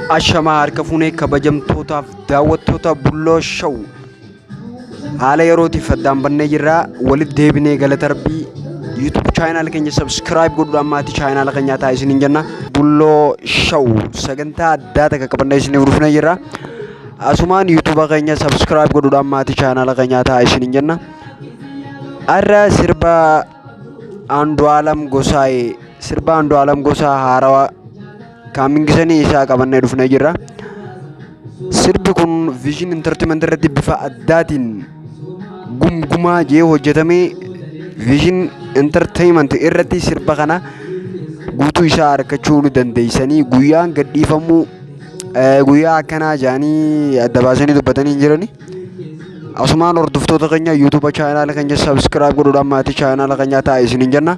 Ashamaa harka fuunee kabajamtootaaf daawwattoota Bulloo Show haala yerootiif addaan bannee jirra. Walitti deebinee galata Rabbii YouTube channel keenya subscribe godhuudhaan maatii channel keenyaa ta'aa isiniin jenna. Bulloo Show sagantaa addaa takka qabannee isiniif dhufnee jirra. Asumaan YouTube keenya subscribe godhuudhaan maatii channel keenyaa ta'aa isiniin jenna. Arra sirba Andu'aalam Gosaa haarawaa kaamingisanii isaa qabannee dhufnee jirra. Sirbi kun Vision Entertainment irratti bifa addaatiin gumgumaa jee hojjetamee Vision Entertainment irratti sirba kana guutuu isaa argachuu dandeessanii guyyaan gadhiifamuu guyyaa akkanaa jaanii adda baasanii dubbatanii jirani. Asumaan hordoftoota keenya YouTube channel keenya subscribe godhuudhaan maatii channel keenyaa ta'aa isiniin jenna.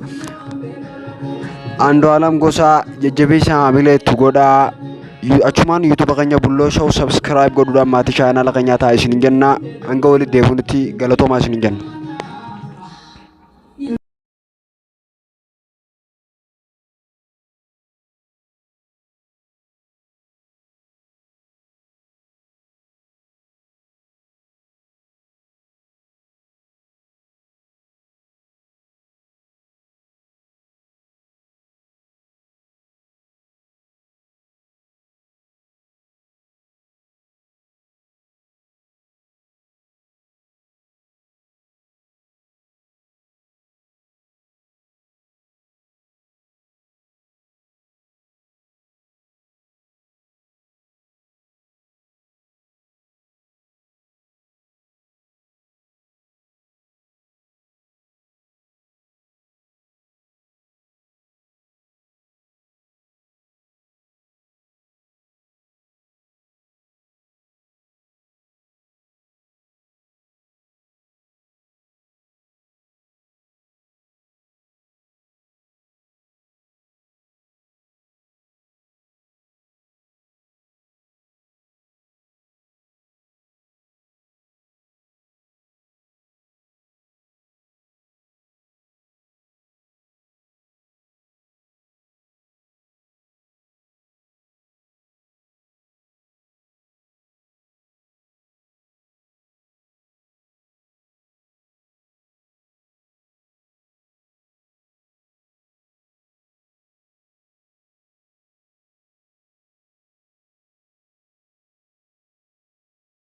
Andu'aalam Gosaa jajjabeessaa maamilee itti godhaa. Achumaan YouTube keenya Bulloo Show subscribe godhuudhaan maatii channel keenyaa ta'aa isiniin jenna. Hanga walitti deebinutti galatoomaa isiniin jenna.